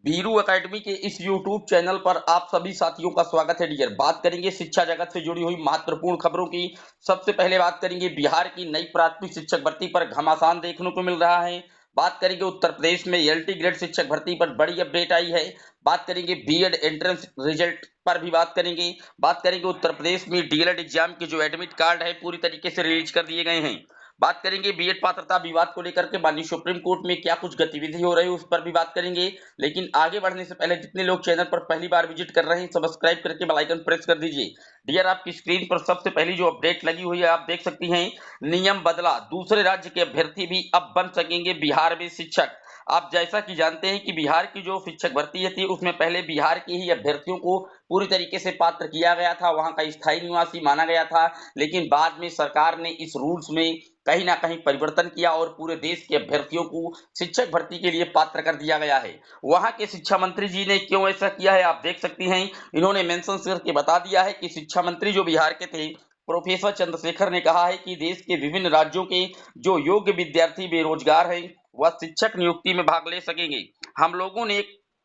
Biru academy के इस YouTube channel पर आप सभी साथियों का स्वागत है डियर। बात करेंगे शिक्षा जगत से जुड़ी हुई महत्वपूर्ण खबरों की। सबसे पहले बात करेंगे बिहार की नई प्राथमिक शिक्षक भर्ती पर घमासान देखने को मिल रहा है। बात करेंगे उत्तर प्रदेश में एलटी ग्रेड शिक्षक भर्ती पर बड़ी अपडेट आई है। बात करेंगे बीएड एंट्रेंस रिजल्ट पर भी बात करेंगे। बात करेंगे उत्तर प्रदेश में डीएलएड एग्जाम के जो एडमिट कार्ड है पूरी तरीके से रिलीज कर दिए गए हैं। बात करेंगे बीएड पात्रता विवाद को लेकर के माननीय सुप्रीम कोर्ट में क्या कुछ गतिविधि हो रही है उस पर भी बात करेंगे। लेकिन आगे बढ़ने से पहले जितने लोग चैनल पर पहली बार विजिट कर रहे हैं सब्सक्राइब करके बेल आइकन प्रेस कर दीजिए। डियर, आपकी स्क्रीन पर सबसे पहली जो अपडेट लगी हुई है आप देख सकती हैं। नियम बदला, दूसरे राज्य के अभ्यर्थी भी अब बन सकेंगे बिहार में शिक्षक। आप जैसा कि जानते हैं कि बिहार की जो शिक्षक भर्ती थी उसमें पहले बिहार के ही अभ्यर्थियों को पूरी तरीके से पात्र किया गया था, वहां का स्थायी निवासी माना गया था। लेकिन बाद में सरकार ने इस रूल्स में कहीं ना कहीं परिवर्तन किया और पूरे देश के अभ्यर्थियों को शिक्षक भर्ती के लिए पात्र कर दिया गया है। वहां के शिक्षा मंत्री जी ने क्यों ऐसा किया है आप देख सकती हैं। इन्होंने मेंशन करके बता दिया है कि शिक्षा मंत्री जो बिहार के थे प्रोफेसर चंद्रशेखर ने कहा है कि देश के विभिन्न राज्यों के जो योग्य विद्यार्थी बेरोजगार हैं वह शिक्षक नियुक्ति में भाग ले सकेंगे। हम लोगों ने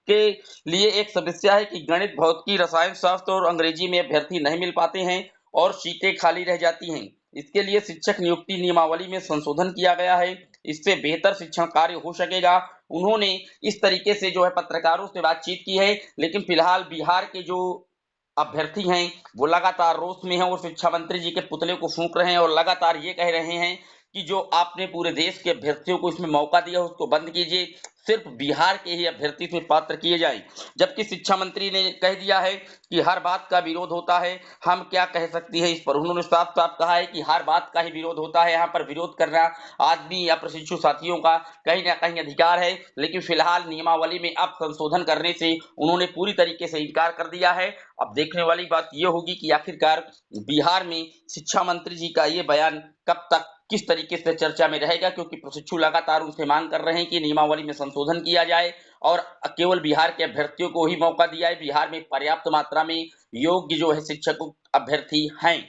के लिए एक समस्या है कि गणित, भौतिकी, रसायन शास्त्र और अंग्रेजी में अभ्यर्थी नहीं मिल पाते हैं और सीटें खाली रह जाती हैं। इसके लिए शिक्षक नियुक्ति नियमावली में संशोधन किया गया है। इससे बेहतर शिक्षण कार्य हो सकेगा। उन्होंने इस तरीके से जो है पत्रकारों से बातचीत की है। लेकिन फिलहाल बिहार के जो अभ्यर्थी हैं वो लगातार रोष में हैं और शिक्षा मंत्री जी के पुतले को फूंक रहे हैं और लगातार ये कह रहे हैं कि जो आपने पूरे देश के अभ्यर्थियों को इसमें मौका दिया उसको बंद कीजिए, सिर्फ बिहार के ही अभ्यर्थी इसमें पात्र किए जाएं। जबकि शिक्षा मंत्री ने कह दिया है कि हर बात का विरोध होता है। हम क्या कह सकती है इस पर, उन्होंने साफ साफ कहा है कि हर बात का ही विरोध होता है, यहाँ पर विरोध करना आदमी या प्रशिक्षु साथियों का कहीं ना कहीं अधिकार है। लेकिन फिलहाल नियमावली में अब संशोधन करने से उन्होंने पूरी तरीके से इनकार कर दिया है। अब देखने वाली बात यह होगी कि आखिरकार बिहार में शिक्षा मंत्री जी का ये बयान कब तक किस तरीके से चर्चा में रहेगा, क्योंकि प्रशिक्षु लगातार उनसे मांग कर रहे हैं कि नियमावली में संशोधन किया जाए और केवल बिहार के अभ्यर्थियों को ही मौका दिया है। बिहार में पर्याप्त मात्रा में योग्य जो है शिक्षक अभ्यर्थी हैं।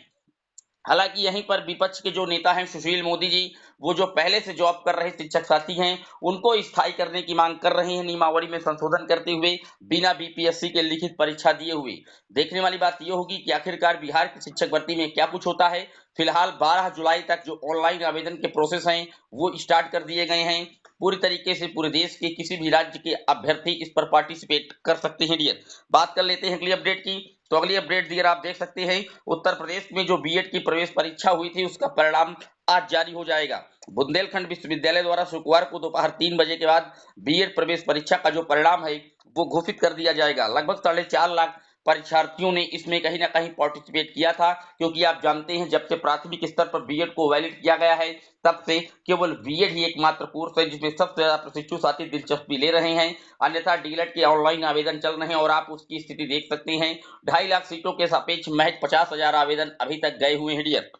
हालांकि यहीं पर विपक्ष के जो नेता हैं सुशील मोदी जी, वो जो पहले से जॉब कर रहे शिक्षक साथी हैं उनको स्थायी करने की मांग कर रहे हैं, नियमावली में संशोधन करते हुए बिना बीपीएससी के लिखित परीक्षा दिए हुए। देखने वाली बात यह होगी कि आखिरकार बिहार की शिक्षक भर्ती में क्या कुछ होता है। फिलहाल 12 जुलाई तक जो ऑनलाइन आवेदन के प्रोसेस हैं वो स्टार्ट कर दिए गए हैं। पूरी तरीके से पूरे देश के किसी भी राज्य के अभ्यर्थी इस पर पार्टिसिपेट कर सकते हैं डियर। बात कर लेते हैं अगली अपडेट की। तो अगली अपडेट डियर आप देख सकते हैं, उत्तर प्रदेश में जो बीएड की प्रवेश परीक्षा हुई थी उसका परिणाम आज जारी हो जाएगा। बुंदेलखंड विश्वविद्यालय द्वारा शुक्रवार को दोपहर 3 बजे के बाद बीएड प्रवेश परीक्षा का जो परिणाम है वो घोषित कर दिया जाएगा। लगभग 4.5 लाख परीक्षार्थियों ने इसमें कहीं ना कहीं पार्टिसिपेट किया था, क्योंकि आप जानते हैं जब से प्राथमिक स्तर पर बीएड को वैलिड किया गया है तब से केवल बीएड ही एकमात्र कोर्स है जिसमें सबसे ज्यादा प्रशिक्षु साथी दिलचस्पी ले रहे हैं। अन्यथा डीएलएड के ऑनलाइन आवेदन चल रहे हैं और आप उसकी स्थिति देख सकते हैं। 2.5 लाख सीटों के सापेक्ष महज 50,000 आवेदन अभी तक गए हुए हैं डियर।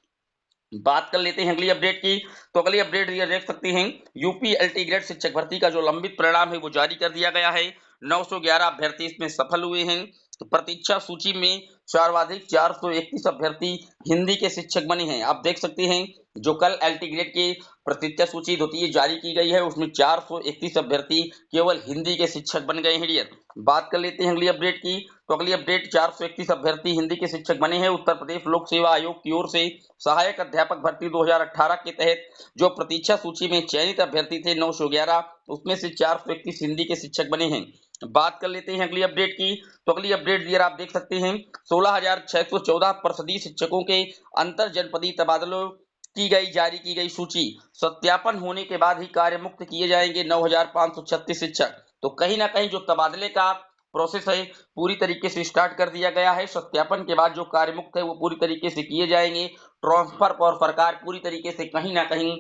बात कर लेते हैं अगली अपडेट की। तो अगली अपडेट ये देख सकते हैं, यूपी एलटी ग्रेड शिक्षक भर्ती का जो लंबित परिणाम है वो जारी कर दिया गया है। 911 अभ्यर्थी इसमें सफल हुए हैं। तो प्रतीक्षा सूची में सर्वाधिक 431 अभ्यर्थी हिंदी के शिक्षक बने हैं। आप देख सकते हैं जो कल एलटी ग्रेड की प्रतीक्षा सूची द्वितीय जारी की गई है उसमें 431 अभ्यर्थी केवल हिंदी के शिक्षक बन गए हैं डियर। बात कर लेते हैं अगली अपडेट की। तो अगली अपडेट 431 अभ्यर्थी हिंदी के शिक्षक बने हैं। उत्तर प्रदेश लोक सेवा आयोग की ओर से सहायक अध्यापक भर्ती 2018 के तहत जो प्रतीक्षा सूची में चयनित अभ्यर्थी थे 911 उसमें से 431 हिंदी के शिक्षक बने हैं। बात कर लेते हैं अगली अपडेट की। तो अगली अपडेट डियर आप देख सकते हैं, 16,614 परिषदीय शिक्षकों के अंतर जनपदीय तबादलों की गई जारी की गई सूची। सत्यापन होने के बाद ही कार्य मुक्त किए जाएंगे 9,536 शिक्षक। तो कहीं ना कहीं जो तबादले का प्रोसेस है पूरी तरीके से स्टार्ट कर दिया गया है। सत्यापन के बाद जो कार्य मुक्त है वो पूरी तरीके से किए जाएंगे। ट्रांसफर और सरकार पूरी तरीके से कहीं ना कहीं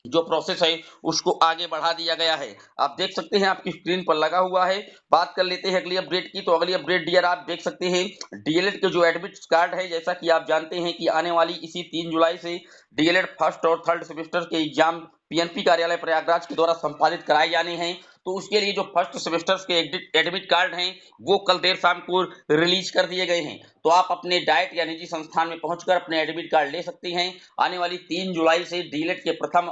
जो प्रोसेस है उसको आगे बढ़ा दिया गया है। आप देख सकते हैं आपकी स्क्रीन पर लगा हुआ है। बात कर लेते हैं अगली अपडेट की। तो अगली अपडेट डियर आप देख सकते हैं, डीएलएड के जो एडमिट कार्ड है जैसा कि आप जानते हैं कि आने वाली इसी 3 जुलाई से डीएलएड फर्स्ट और थर्ड सेमेस्टर के एग्जाम पीएनपी कार्यालय प्रयागराज के द्वारा संपादित कराए जाने हैं। तो उसके लिए जो फर्स्ट सेमेस्टर के एडमिट कार्ड हैं वो कल देर शाम को रिलीज कर दिए गए हैं। तो आप अपने डाइट या निजी संस्थान में पहुंचकर अपने एडमिट कार्ड ले सकते हैं। आने वाली 3 जुलाई से डीएलएड के प्रथम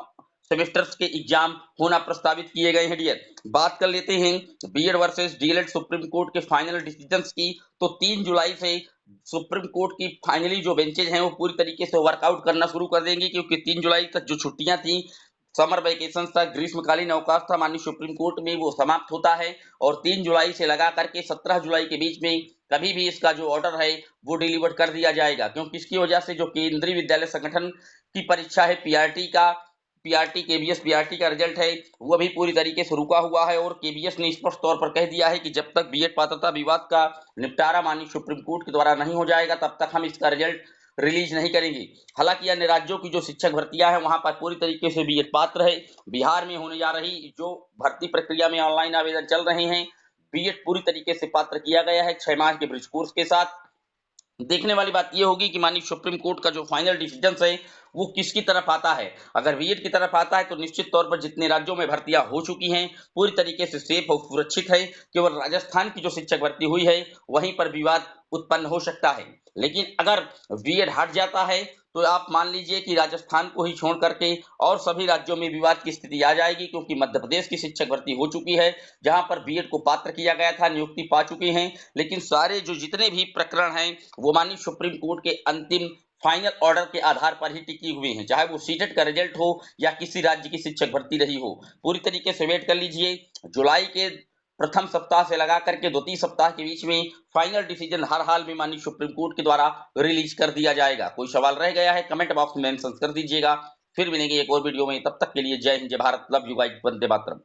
सेमेस्टर्स के एग्जाम होना प्रस्तावित किए गए हैं डियर। बात कर लेते हैं BEd versus DElEd supreme court के फाइनल डिसीजंस की। तो 3 जुलाई से सुप्रीम कोर्ट की फाइनली जो बेंचेज हैं वो पूरी तरीके से वर्कआउट करना शुरू कर देंगे, क्योंकि 3 जुलाई तक जो छुट्टियां थी, समर वेकेशन था, ग्रीष्मकालीन अवकाश था माननीय सुप्रीम कोर्ट में, वो समाप्त होता है और 3 जुलाई से लगा करके 17 जुलाई के बीच में कभी भी इसका जो ऑर्डर है वो डिलीवर कर दिया जाएगा, क्योंकि इसकी वजह से जो केंद्रीय विद्यालय संगठन की परीक्षा है पीआरटी केबीएस पीआरटी का रिजल्ट है वो भी पूरी तरीके से रुका हुआ है और केबीएस ने स्पष्ट तौर पर कह दिया है कि जब तक बीएड पात्रता विवाद का निपटारा माननीय सुप्रीम कोर्ट के द्वारा नहीं हो जाएगा तब तक हम इसका रिजल्ट रिलीज नहीं करेंगे। हालांकि अन्य राज्यों की जो शिक्षक भर्तियां हैं वहां पर पूरी तरीके से बीएड पात्र है। बिहार में होने जा रही जो भर्ती प्रक्रिया में ऑनलाइन आवेदन चल रहे हैं, बीएड पूरी तरीके से पात्र किया गया है 6 माह के ब्रिज कोर्स के साथ। देखने वाली बात यह होगी कि माननीय सुप्रीम कोर्ट का जो फाइनल डिसीजन है वो किसकी तरफ आता है। अगर बीएड की तरफ आता है तो निश्चित तौर पर जितने राज्यों में भर्तियां हो चुकी हैं पूरी तरीके से सेफ और सुरक्षित है। केवल राजस्थान की जो शिक्षक भर्ती हुई है वहीं पर विवाद उत्पन्न हो सकता है। लेकिन अगर बीएड हट जाता है तो आप मान लीजिए कि राजस्थान को ही छोड़ करके और सभी राज्यों में विवाद की स्थिति आ जाएगी, क्योंकि मध्य प्रदेश की शिक्षक भर्ती हो चुकी है जहां पर बीएड को पात्र किया गया था, नियुक्ति पा चुके हैं। लेकिन सारे जो जितने भी प्रकरण हैं वो माननीय सुप्रीम कोर्ट के अंतिम फाइनल ऑर्डर के आधार पर ही टिकी हुई हैं, चाहे वो सीटेट का रिजल्ट हो या किसी राज्य की शिक्षक भर्ती रही हो। पूरी तरीके से वेट कर लीजिए, जुलाई के प्रथम सप्ताह से लगा करके द्वितीय सप्ताह के बीच में फाइनल डिसीजन हर हाल में माननीय सुप्रीम कोर्ट के द्वारा रिलीज कर दिया जाएगा। कोई सवाल रह गया है कमेंट बॉक्स में मेंशन कर दीजिएगा। फिर मिलेंगे एक और वीडियो में, तब तक के लिए जय हिंद, जय Bharat, love you guys, Vande Mataram.